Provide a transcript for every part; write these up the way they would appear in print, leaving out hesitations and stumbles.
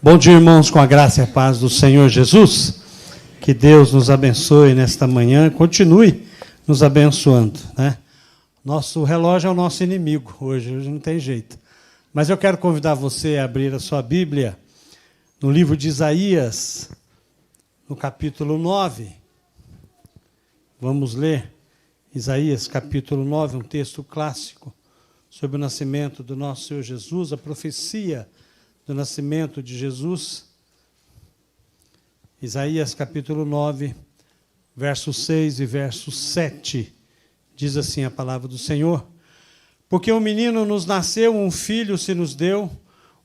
Bom dia, irmãos, com a graça e a paz do Senhor Jesus. Que Deus nos abençoe nesta manhã, continue nos abençoando, né? Nosso relógio é o nosso inimigo, hoje não tem jeito. Mas eu quero convidar você a abrir a sua Bíblia no livro de Isaías, no capítulo 9. Vamos ler Isaías, capítulo 9, um texto clássico sobre o nascimento do nosso Senhor Jesus, a profecia do nascimento de Jesus. Isaías capítulo 9, verso 6 e verso 7, diz assim a palavra do Senhor: Porque um menino nos nasceu, um filho se nos deu,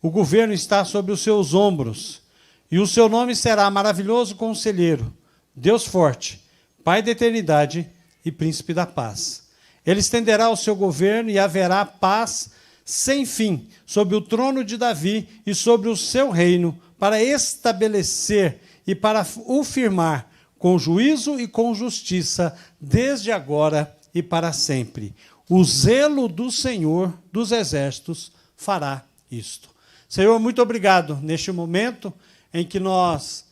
o governo está sobre os seus ombros, e o seu nome será Maravilhoso Conselheiro, Deus Forte, Pai da Eternidade e Príncipe da Paz. Ele estenderá o seu governo e haverá paz sem fim sobre o trono de Davi e sobre o seu reino, para estabelecer e para o firmar com juízo e com justiça, desde agora e para sempre. O zelo do Senhor dos Exércitos fará isto. Senhor, muito obrigado neste momento em que nós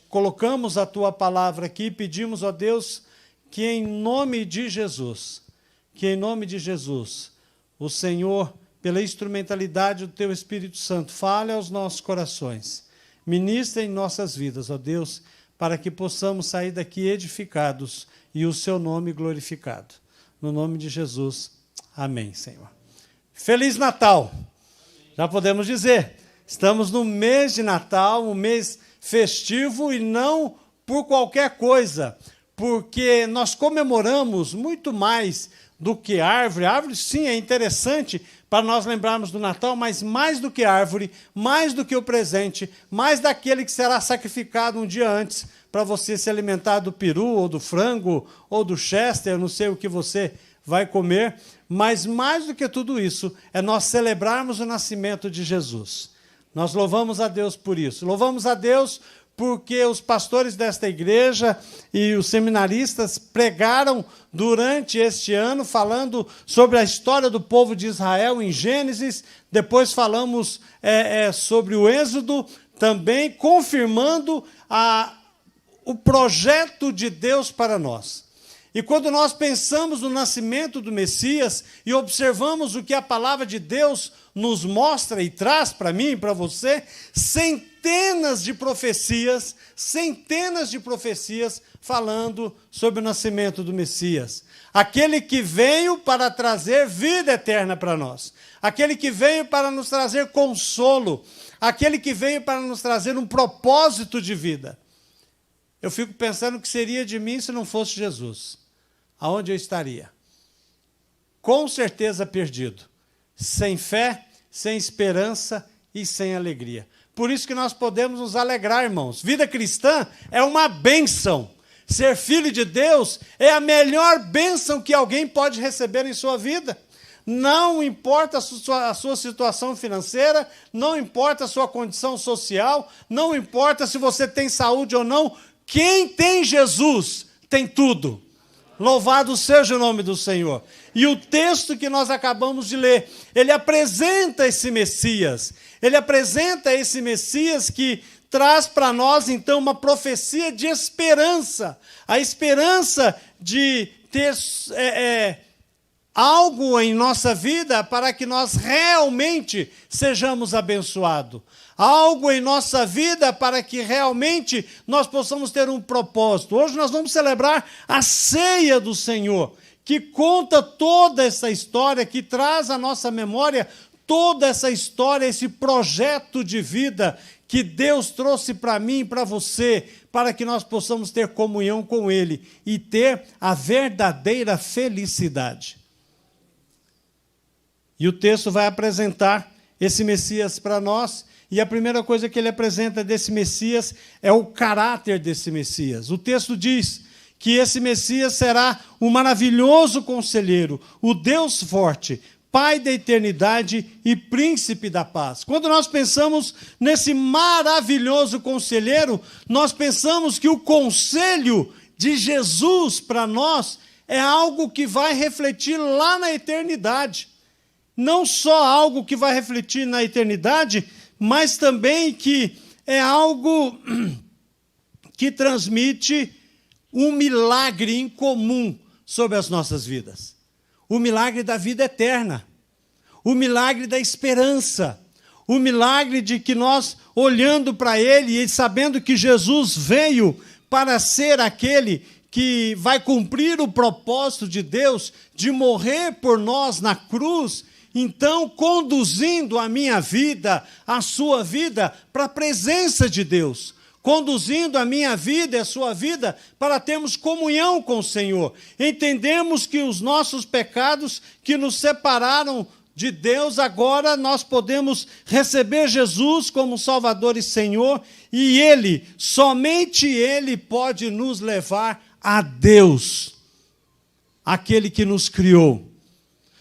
colocamos a Tua palavra aqui, pedimos, ó Deus, que em nome de Jesus, o Senhor, pela instrumentalidade do Teu Espírito Santo, fale aos nossos corações, ministre em nossas vidas, ó Deus, para que possamos sair daqui edificados e o Seu nome glorificado. No nome de Jesus, amém, Senhor. Feliz Natal! Já podemos dizer, estamos no mês de Natal, um mês festivo e não por qualquer coisa, porque nós comemoramos muito mais do que árvore. A árvore, sim, é interessante para nós lembrarmos do Natal, mas mais do que árvore, mais do que o presente, mais daquele que será sacrificado um dia antes para você se alimentar do peru, ou do frango, ou do chester, eu não sei o que você vai comer, mas mais do que tudo isso, é nós celebrarmos o nascimento de Jesus. Nós louvamos a Deus por isso. Louvamos a Deus porque os pastores desta igreja e os seminaristas pregaram durante este ano, falando sobre a história do povo de Israel em Gênesis, depois falamos sobre o Êxodo, também confirmando o projeto de Deus para nós. E quando nós pensamos no nascimento do Messias e observamos o que a palavra de Deus nos mostra e traz para mim e para você, centenas de profecias falando sobre o nascimento do Messias. Aquele que veio para trazer vida eterna para nós. Aquele que veio para nos trazer consolo. Aquele que veio para nos trazer um propósito de vida. Eu fico pensando o que seria de mim se não fosse Jesus. Aonde eu estaria? Com certeza perdido. Sem fé, sem esperança e sem alegria. Por isso que nós podemos nos alegrar, irmãos. Vida cristã é uma bênção. Ser filho de Deus é a melhor bênção que alguém pode receber em sua vida. Não importa a sua situação financeira, não importa a sua condição social, não importa se você tem saúde ou não. Quem tem Jesus tem tudo. Louvado seja o nome do Senhor. E o texto que nós acabamos de ler, ele apresenta esse Messias. Ele apresenta esse Messias que traz para nós, então, uma profecia de esperança. A esperança de ter algo em nossa vida para que nós realmente sejamos abençoados. Algo em nossa vida para que realmente nós possamos ter um propósito. Hoje nós vamos celebrar a ceia do Senhor, que conta toda essa história, que traz à nossa memória toda essa história, esse projeto de vida que Deus trouxe para mim e para você, para que nós possamos ter comunhão com Ele e ter a verdadeira felicidade. E o texto vai apresentar esse Messias para nós. E a primeira coisa que ele apresenta desse Messias é o caráter desse Messias. O texto diz que esse Messias será o maravilhoso conselheiro, o Deus forte, Pai da eternidade e Príncipe da paz. Quando nós pensamos nesse maravilhoso conselheiro, nós pensamos que o conselho de Jesus para nós é algo que vai refletir lá na eternidade. Não só algo que vai refletir na eternidade mas também que é algo que transmite um milagre incomum sobre as nossas vidas. O milagre da vida eterna, o milagre da esperança, o milagre de que nós, olhando para Ele e sabendo que Jesus veio para ser aquele que vai cumprir o propósito de Deus de morrer por nós na cruz, então conduzindo a minha vida, a sua vida, para a presença de Deus, conduzindo a minha vida e a sua vida para termos comunhão com o Senhor. Entendemos que os nossos pecados que nos separaram de Deus, agora nós podemos receber Jesus como Salvador e Senhor, e Ele, somente Ele pode nos levar a Deus, aquele que nos criou.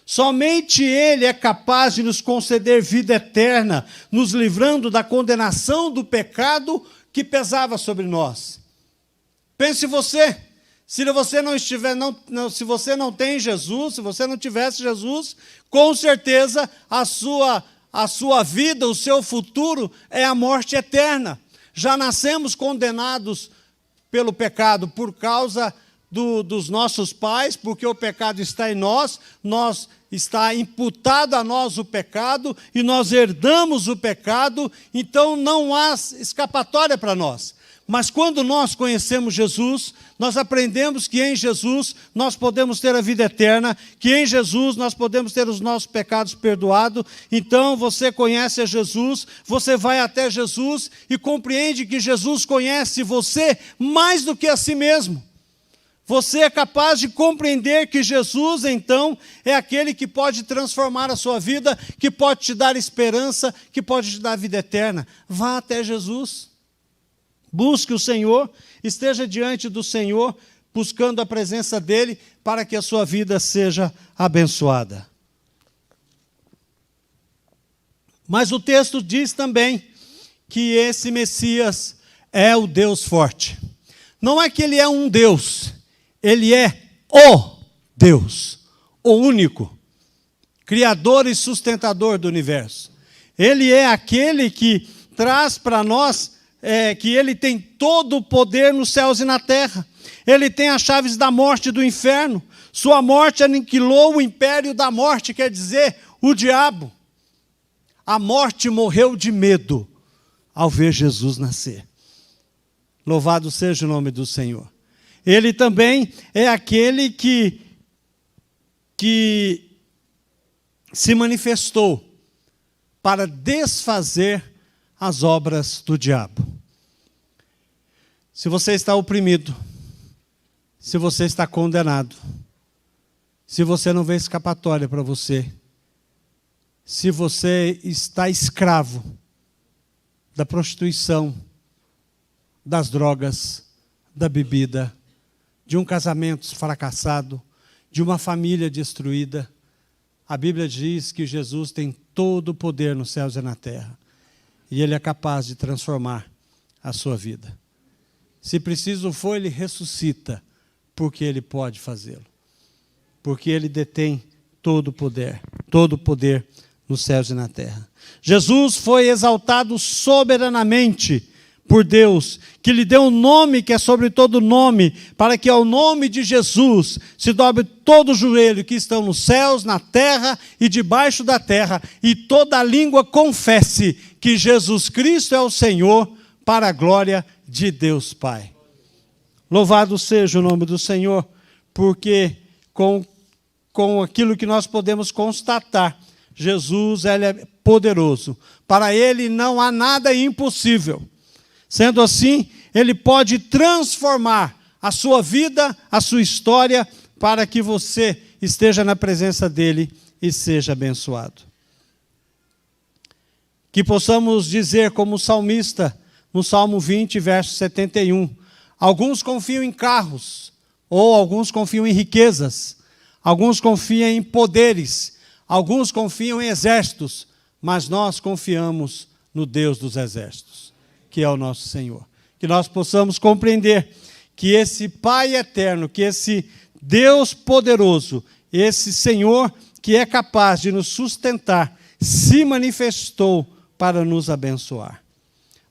Somente Ele é capaz de nos conceder vida eterna, nos livrando da condenação do pecado que pesava sobre nós. Pense você, se você não estiver, se você não tem Jesus, se você não tivesse Jesus, com certeza a sua vida, o seu futuro é a morte eterna. Já nascemos condenados pelo pecado por causa dos nossos pais, porque o pecado está em nós está imputado a nós o pecado, e nós herdamos o pecado, então não há escapatória para nós. Mas quando nós conhecemos Jesus, nós aprendemos que em Jesus nós podemos ter a vida eterna, que em Jesus nós podemos ter os nossos pecados perdoados. Então você conhece a Jesus, você vai até Jesus e compreende que Jesus conhece você mais do que a si mesmo. Você é capaz de compreender que Jesus, então, é aquele que pode transformar a sua vida, que pode te dar esperança, que pode te dar vida eterna. Vá até Jesus. Busque o Senhor, esteja diante do Senhor, buscando a presença dEle, para que a sua vida seja abençoada. Mas o texto diz também que esse Messias é o Deus forte. Não é que ele é um Deus, ele é o Deus, o único, criador e sustentador do universo. Ele é aquele que traz para nós que ele tem todo o poder nos céus e na terra. Ele tem as chaves da morte e do inferno. Sua morte aniquilou o império da morte, quer dizer, o diabo. A morte morreu de medo ao ver Jesus nascer. Louvado seja o nome do Senhor. Ele também é aquele que se manifestou para desfazer as obras do diabo. Se você está oprimido, se você está condenado, se você não vê escapatória para você, se você está escravo da prostituição, das drogas, da bebida, de um casamento fracassado, de uma família destruída, a Bíblia diz que Jesus tem todo o poder nos céus e na terra. E Ele é capaz de transformar a sua vida. Se preciso for, Ele ressuscita, porque Ele pode fazê-lo. Porque Ele detém todo o poder nos céus e na terra. Jesus foi exaltado soberanamente por Deus, que lhe deu um nome que é sobre todo nome, para que ao nome de Jesus se dobre todo o joelho que estão nos céus, na terra e debaixo da terra, e toda língua confesse que Jesus Cristo é o Senhor, para a glória de Deus Pai. Louvado seja o nome do Senhor, porque com aquilo que nós podemos constatar, Jesus ele é poderoso. Para Ele não há nada impossível. Sendo assim, Ele pode transformar a sua vida, a sua história, para que você esteja na presença dEle e seja abençoado. Que possamos dizer como o salmista, no Salmo 20, verso 71, alguns confiam em carros, ou alguns confiam em riquezas, alguns confiam em poderes, alguns confiam em exércitos, mas nós confiamos no Deus dos exércitos, que é o nosso Senhor. Que nós possamos compreender que esse Pai eterno, que esse Deus poderoso, esse Senhor que é capaz de nos sustentar, se manifestou para nos abençoar.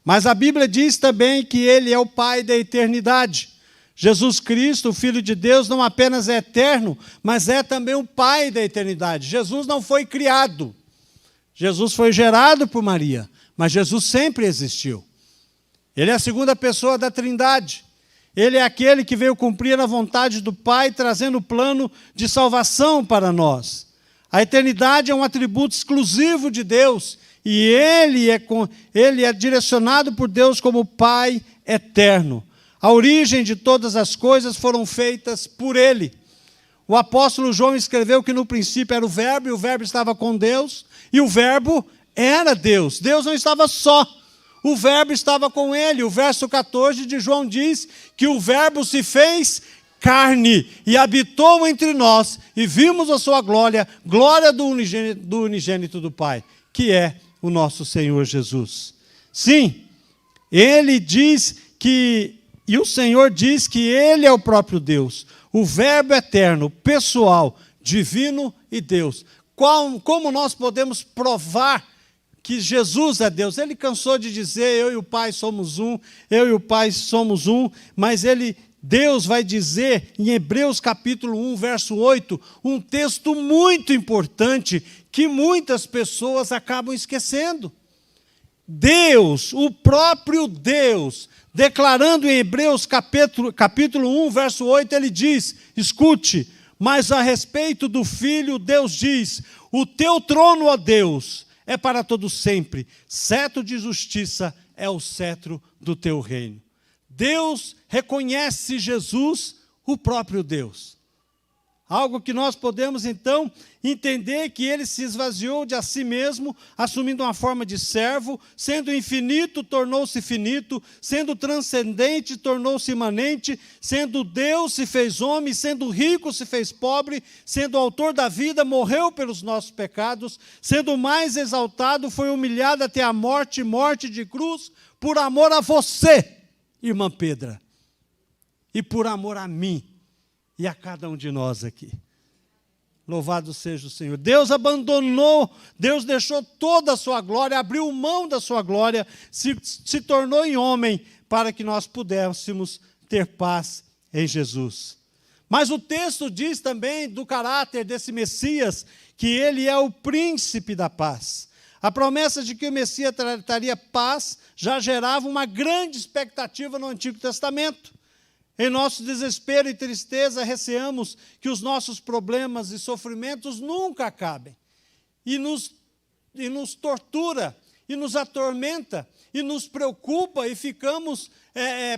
Mas a Bíblia diz também que Ele é o Pai da eternidade. Jesus Cristo, o Filho de Deus, não apenas é eterno, mas é também o Pai da eternidade. Jesus não foi criado. Jesus foi gerado por Maria, mas Jesus sempre existiu. Ele é a segunda pessoa da Trindade. Ele é aquele que veio cumprir a vontade do Pai, trazendo o plano de salvação para nós. A eternidade é um atributo exclusivo de Deus, e Ele é direcionado por Deus como Pai eterno. A origem de todas as coisas foram feitas por Ele. O apóstolo João escreveu que no princípio era o Verbo, e o Verbo estava com Deus, e o Verbo era Deus. Deus não estava só. O Verbo estava com Ele. O verso 14 de João diz que o Verbo se fez carne e habitou entre nós, e vimos a sua glória, glória do unigênito do Pai, que é o nosso Senhor Jesus. Sim, Ele diz que, e o Senhor diz que Ele é o próprio Deus, o Verbo eterno, pessoal, divino e Deus. Como nós podemos provar que Jesus é Deus? Ele cansou de dizer, eu e o Pai somos um, eu e o Pai somos um, mas Deus vai dizer em Hebreus capítulo 1, verso 8, um texto muito importante que muitas pessoas acabam esquecendo. Deus, o próprio Deus, declarando em Hebreus capítulo 1, verso 8, ele diz, escute, mas a respeito do Filho, Deus diz, o teu trono, ó Deus, é para todo sempre, cetro de justiça é o cetro do teu reino. Deus reconhece Jesus, o próprio Deus. Algo que nós podemos, então, entender que Ele se esvaziou de a si mesmo, assumindo uma forma de servo, sendo infinito, tornou-se finito, sendo transcendente, tornou-se imanente, sendo Deus, se fez homem, sendo rico, se fez pobre, sendo autor da vida, morreu pelos nossos pecados, sendo mais exaltado, foi humilhado até a morte, morte de cruz, por amor a você, irmã Pedra, e por amor a mim, e a cada um de nós aqui. Louvado seja o Senhor. Deus abandonou, Deus deixou toda a sua glória, abriu mão da sua glória, se tornou em homem, para que nós pudéssemos ter paz em Jesus. Mas o texto diz também do caráter desse Messias, que ele é o príncipe da paz. A promessa de que o Messias traria paz já gerava uma grande expectativa no Antigo Testamento. Em nosso desespero e tristeza, receamos que os nossos problemas e sofrimentos nunca acabem. E nos tortura, e nos atormenta, e nos preocupa, e ficamos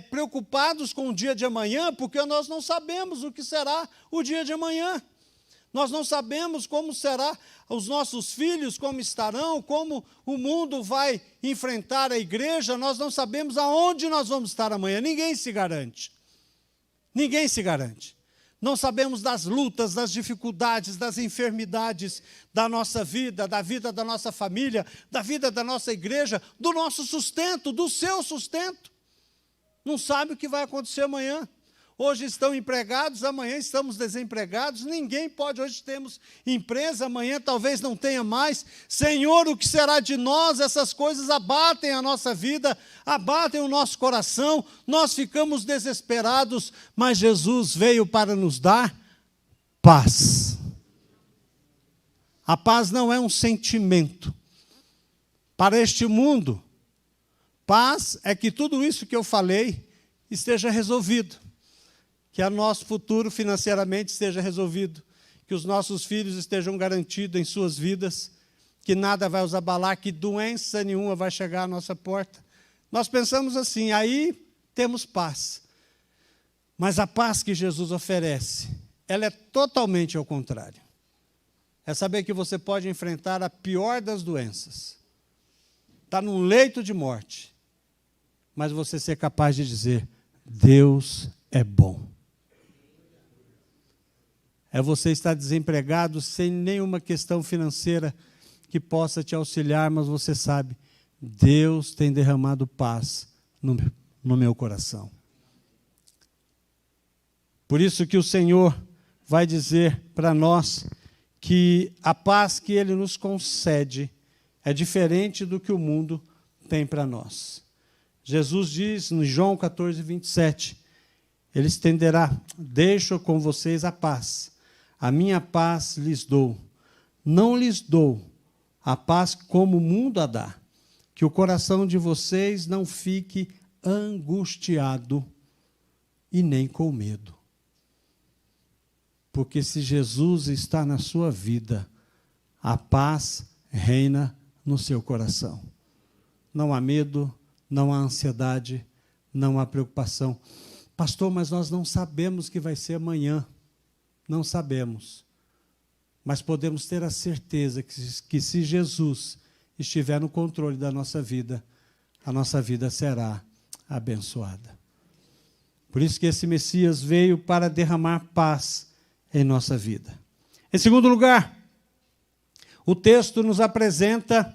preocupados com o dia de amanhã, porque nós não sabemos o que será o dia de amanhã. Nós não sabemos como será os nossos filhos, como estarão, como o mundo vai enfrentar a igreja, nós não sabemos aonde nós vamos estar amanhã, ninguém se garante. Ninguém se garante. Não sabemos das lutas, das dificuldades, das enfermidades da nossa vida, da vida da nossa família, da vida da nossa igreja, do nosso sustento, do seu sustento. Não sabe o que vai acontecer amanhã. Hoje estão empregados, amanhã estamos desempregados, ninguém pode, hoje temos empresa, amanhã talvez não tenha mais. Senhor, o que será de nós? Essas coisas abatem a nossa vida, abatem o nosso coração, nós ficamos desesperados, mas Jesus veio para nos dar paz. A paz não é um sentimento. Para este mundo, paz é que tudo isso que eu falei esteja resolvido. Que o nosso futuro financeiramente esteja resolvido, que os nossos filhos estejam garantidos em suas vidas, que nada vai os abalar, que doença nenhuma vai chegar à nossa porta. Nós pensamos assim, aí temos paz. Mas a paz que Jesus oferece, ela é totalmente ao contrário. É saber que você pode enfrentar a pior das doenças, está num leito de morte, mas você ser capaz de dizer, Deus é bom. É você estar desempregado sem nenhuma questão financeira que possa te auxiliar, mas você sabe, Deus tem derramado paz no meu coração. Por isso que o Senhor vai dizer para nós que a paz que Ele nos concede é diferente do que o mundo tem para nós. Jesus diz em João 14, 27, ele estenderá, deixo com vocês a paz, a minha paz lhes dou. Não lhes dou a paz como o mundo a dá, que o coração de vocês não fique angustiado e nem com medo. Porque se Jesus está na sua vida, a paz reina no seu coração. Não há medo, não há ansiedade, não há preocupação. Pastor, mas nós não sabemos o que vai ser amanhã. Não sabemos. Mas podemos ter a certeza que se Jesus estiver no controle da nossa vida, a nossa vida será abençoada. Por isso que esse Messias veio para derramar paz em nossa vida. Em segundo lugar, o texto nos apresenta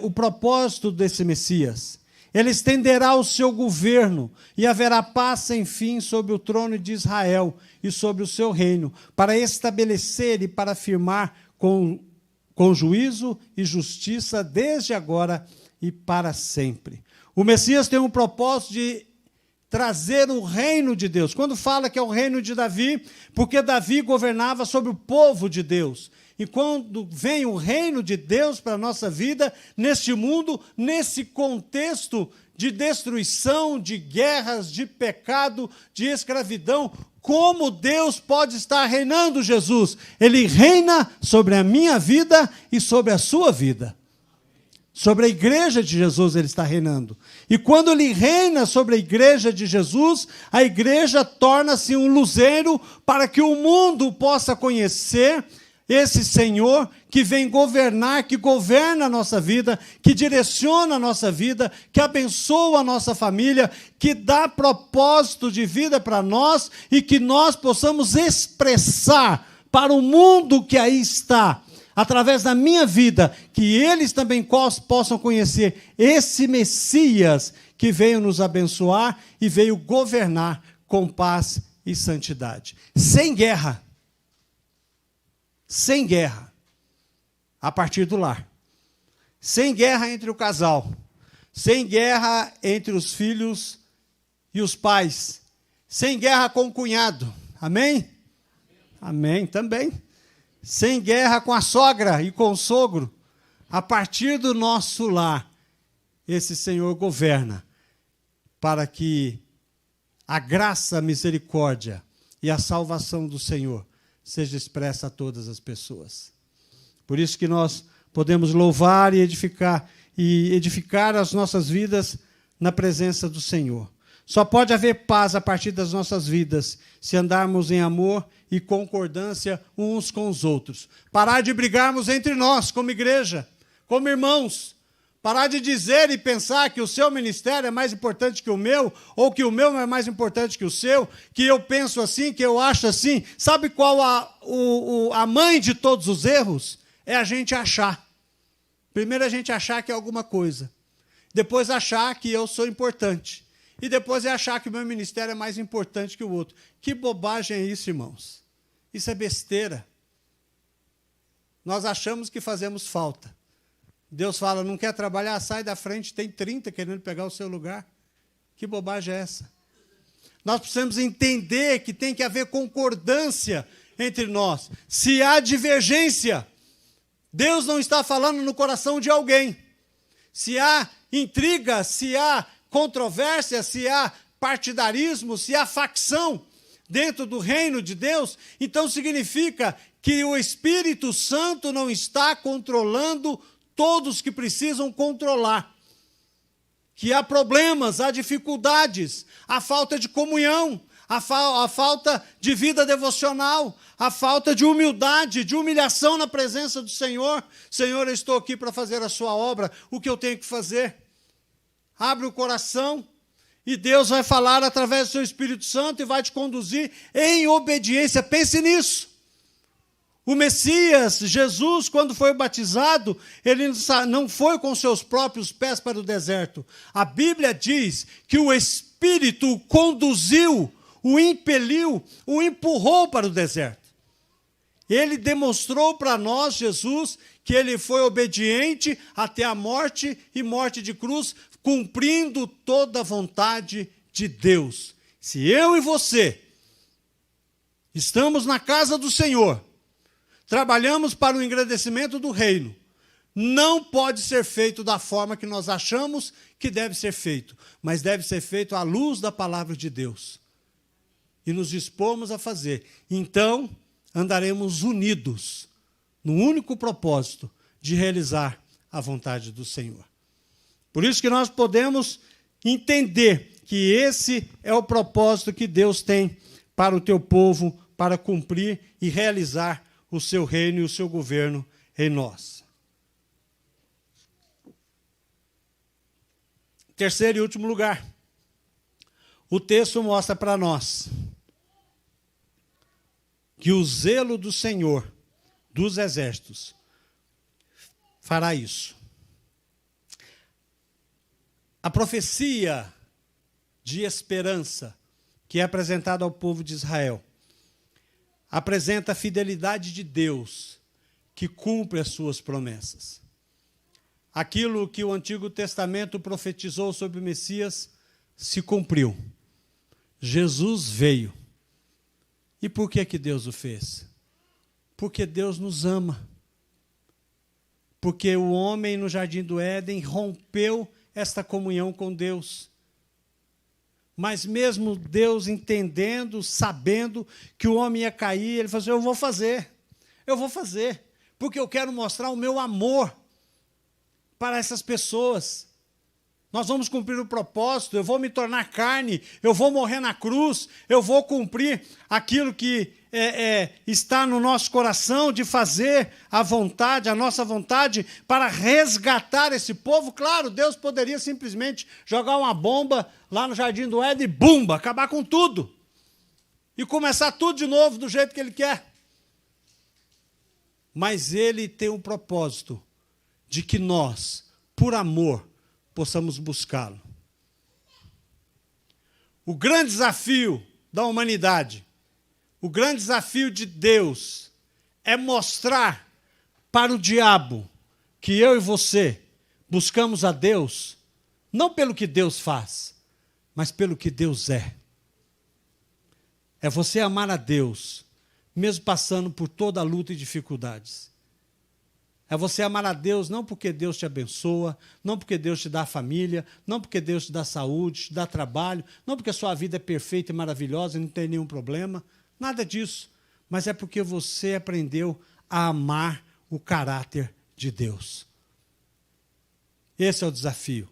o propósito desse Messias. Ele estenderá o seu governo e haverá paz sem fim sobre o trono de Israel e sobre o seu reino, para estabelecer e para firmar com juízo e justiça desde agora e para sempre. O Messias tem um propósito de trazer o reino de Deus. Quando fala que é o reino de Davi, porque Davi governava sobre o povo de Deus. E quando vem o reino de Deus para a nossa vida, neste mundo, nesse contexto de destruição, de guerras, de pecado, de escravidão, como Deus pode estar reinando, Jesus? Ele reina sobre a minha vida e sobre a sua vida. Sobre a igreja de Jesus ele está reinando. E quando ele reina sobre a igreja de Jesus, a igreja torna-se um luzeiro para que o mundo possa conhecer esse Senhor que vem governar, que governa a nossa vida, que direciona a nossa vida, que abençoa a nossa família, que dá propósito de vida para nós e que nós possamos expressar para o mundo que aí está, através da minha vida, que eles também possam conhecer esse Messias que veio nos abençoar e veio governar com paz e santidade. Sem guerra. Sem guerra, a partir do lar. Sem guerra entre o casal. Sem guerra entre os filhos e os pais. Sem guerra com o cunhado. Amém? Amém também. Sem guerra com a sogra e com o sogro. A partir do nosso lar, esse Senhor governa para que a graça, a misericórdia e a salvação do Senhor seja expressa a todas as pessoas. Por isso que nós podemos louvar e edificar as nossas vidas na presença do Senhor. Só pode haver paz a partir das nossas vidas se andarmos em amor e concordância uns com os outros. Parar de brigarmos entre nós, como igreja, como irmãos. Parar de dizer e pensar que o seu ministério é mais importante que o meu, ou que o meu é mais importante que o seu, que eu penso assim, que eu acho assim. Sabe qual a mãe de todos os erros? É a gente achar. Primeiro a gente achar que é alguma coisa. Depois achar que eu sou importante. E depois é achar que o meu ministério é mais importante que o outro. Que bobagem é isso, irmãos? Isso é besteira. Nós achamos que fazemos falta. Deus fala, não quer trabalhar? Sai da frente, tem 30 querendo pegar o seu lugar. Que bobagem é essa? Nós precisamos entender que tem que haver concordância entre nós. Se há divergência, Deus não está falando no coração de alguém. Se há intriga, se há controvérsia, se há partidarismo, se há facção dentro do reino de Deus, então significa que o Espírito Santo não está controlando todos que precisam controlar. Que há problemas, há dificuldades, há falta de comunhão, há falta de vida devocional, há falta de humildade, de humilhação na presença do Senhor. Senhor, eu estou aqui para fazer a sua obra, o que eu tenho que fazer? Abre o coração e Deus vai falar através do seu Espírito Santo e vai te conduzir em obediência. Pense nisso. O Messias, Jesus, quando foi batizado, ele não foi com seus próprios pés para o deserto. A Bíblia diz que o Espírito o conduziu, o impeliu, o empurrou para o deserto. Ele demonstrou para nós, Jesus, que ele foi obediente até a morte e morte de cruz, cumprindo toda a vontade de Deus. Se eu e você estamos na casa do Senhor, trabalhamos para o engrandecimento do reino, não pode ser feito da forma que nós achamos que deve ser feito, mas deve ser feito à luz da palavra de Deus. E nos dispomos a fazer. Então, andaremos unidos no único propósito de realizar a vontade do Senhor. Por isso que nós podemos entender que esse é o propósito que Deus tem para o teu povo, para cumprir e realizar o seu reino e o seu governo em nós. Terceiro e último lugar, o texto mostra para nós que o zelo do Senhor dos exércitos fará isso. A profecia de esperança que é apresentada ao povo de Israel apresenta a fidelidade de Deus que cumpre as suas promessas. Aquilo que o Antigo Testamento profetizou sobre o Messias se cumpriu. Jesus veio. E por que Deus o fez? Porque Deus nos ama. Porque o homem no Jardim do Éden rompeu esta comunhão com Deus. Mas mesmo Deus entendendo, sabendo que o homem ia cair, ele falou assim, eu vou fazer, porque eu quero mostrar o meu amor para essas pessoas. Nós vamos cumprir o propósito, eu vou me tornar carne, eu vou morrer na cruz, eu vou cumprir aquilo que está no nosso coração de fazer a vontade, a nossa vontade, para resgatar esse povo. Claro, Deus poderia simplesmente jogar uma bomba lá no Jardim do Éden e bumba, acabar com tudo. E começar tudo de novo do jeito que Ele quer. Mas Ele tem um propósito de que nós, por amor, possamos buscá-lo. O grande desafio da humanidade, o grande desafio de Deus é mostrar para o diabo que eu e você buscamos a Deus, não pelo que Deus faz, mas pelo que Deus é. É você amar a Deus, mesmo passando por toda a luta e dificuldades. É você amar a Deus não porque Deus te abençoa, não porque Deus te dá família, não porque Deus te dá saúde, te dá trabalho, não porque a sua vida é perfeita e maravilhosa e não tem nenhum problema, nada disso. Mas é porque você aprendeu a amar o caráter de Deus. Esse é o desafio.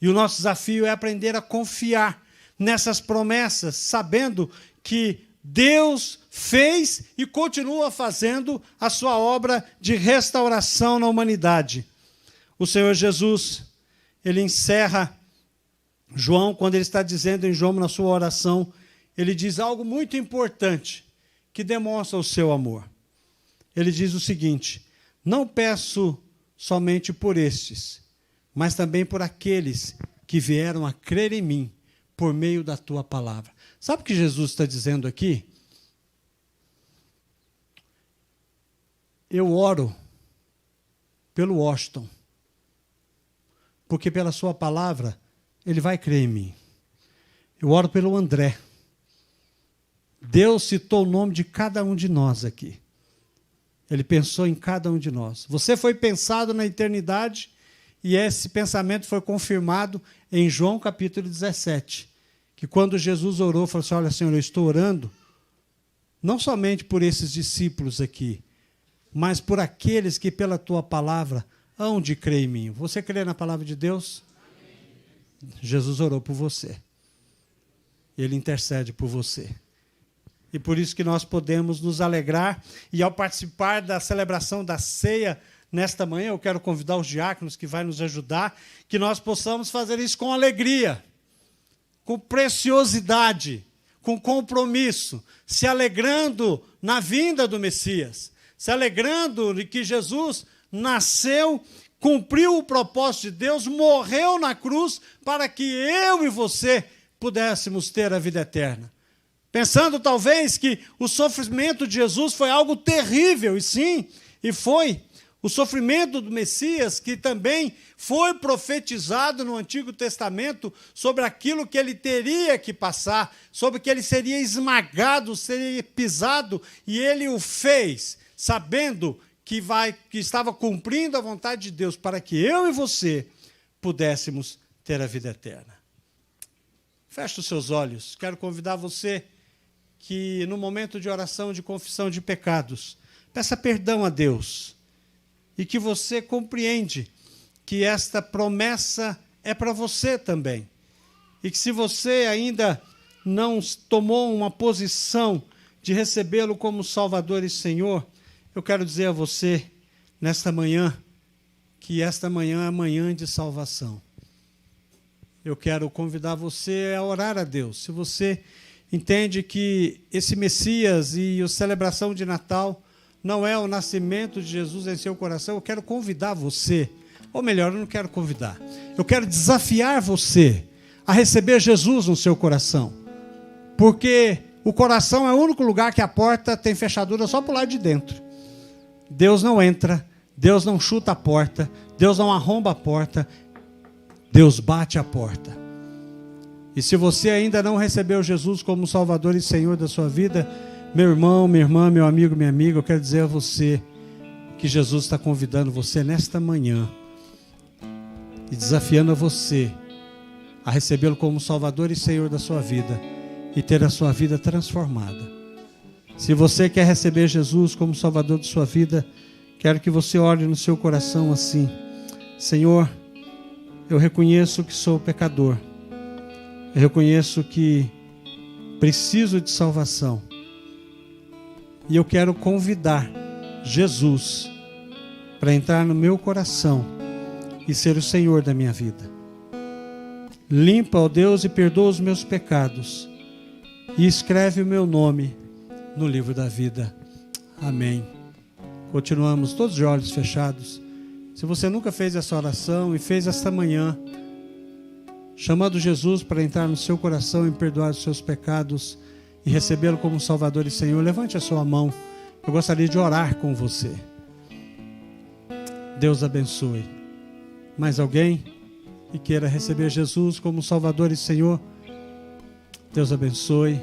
E o nosso desafio é aprender a confiar nessas promessas, sabendo que Deus fez e continua fazendo a sua obra de restauração na humanidade. O Senhor Jesus, ele encerra João, quando ele está dizendo em João, na sua oração, ele diz algo muito importante, que demonstra o seu amor. Ele diz o seguinte, não peço somente por estes, mas também por aqueles que vieram a crer em mim, por meio da tua palavra. Sabe o que Jesus está dizendo aqui? Eu oro pelo Washington, porque pela sua palavra ele vai crer em mim. Eu oro pelo André. Deus citou o nome de cada um de nós aqui. Ele pensou em cada um de nós. Você foi pensado na eternidade e esse pensamento foi confirmado em João capítulo 17. Que quando Jesus orou, falou assim, olha, Senhor, eu estou orando não somente por esses discípulos aqui, mas por aqueles que pela tua palavra hão de crer em mim. Você crê na palavra de Deus? Amém. Jesus orou por você. Ele intercede por você. E por isso que nós podemos nos alegrar. E ao participar da celebração da ceia nesta manhã, eu quero convidar os diáconos que vão nos ajudar, que nós possamos fazer isso com alegria, com preciosidade, com compromisso, se alegrando na vinda do Messias, se alegrando de que Jesus nasceu, cumpriu o propósito de Deus, morreu na cruz para que eu e você pudéssemos ter a vida eterna. pensando talvez que o sofrimento de Jesus foi algo terrível, e sim, e foi. O sofrimento do Messias, que também foi profetizado no Antigo Testamento sobre aquilo que ele teria que passar, sobre que ele seria esmagado, seria pisado, e ele o fez, sabendo que estava cumprindo a vontade de Deus para que eu e você pudéssemos ter a vida eterna. Feche os seus olhos. Quero convidar você que, no momento de oração, de confissão de pecados, peça perdão a Deus. E que você compreende que esta promessa é para você também. E que se você ainda não tomou uma posição de recebê-lo como Salvador e Senhor, eu quero dizer a você, nesta manhã, que esta manhã é a manhã de salvação. Eu quero convidar você a orar a Deus. Se você entende que esse Messias e a celebração de Natal não é o nascimento de Jesus em seu coração, eu quero convidar você, ou melhor, eu não quero convidar, eu quero desafiar você a receber Jesus no seu coração, porque o coração é o único lugar que a porta tem fechadura só para o lado de dentro. Deus não entra, Deus não chuta a porta, Deus não arromba a porta, Deus bate a porta. E se você ainda não recebeu Jesus como Salvador e Senhor da sua vida, meu irmão, minha irmã, meu amigo, minha amiga, eu quero dizer a você que Jesus está convidando você nesta manhã e desafiando a você a recebê-lo como Salvador e Senhor da sua vida e ter a sua vida transformada. Se você quer receber Jesus como Salvador de sua vida, quero que você ore no seu coração assim: Senhor, eu reconheço que sou pecador, eu reconheço que preciso de salvação. E eu quero convidar Jesus para entrar no meu coração e ser o Senhor da minha vida. Limpa, ó Deus, e perdoa os meus pecados e escreve o meu nome no livro da vida. Amém. Continuamos todos de olhos fechados. Se você nunca fez essa oração e fez esta manhã, chamando Jesus para entrar no seu coração e perdoar os seus pecados e recebê-lo como Salvador e Senhor, levante a sua mão. Eu gostaria de orar com você. Deus abençoe. Mais alguém que queira receber Jesus como Salvador e Senhor? Deus abençoe.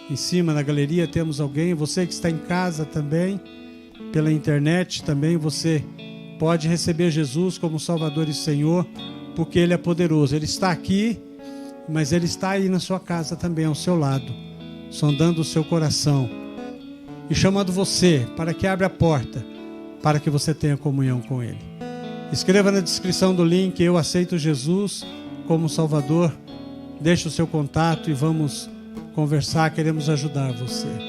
Em cima na galeria temos alguém. Você que está em casa também, pela internet também, você pode receber Jesus como Salvador e Senhor, porque Ele é poderoso. Ele está aqui, mas Ele está aí na sua casa também, ao seu lado, sondando o seu coração e chamando você para que abra a porta, para que você tenha comunhão com Ele. Escreva na descrição do link: eu aceito Jesus como Salvador. Deixe o seu contato e vamos conversar, queremos ajudar você.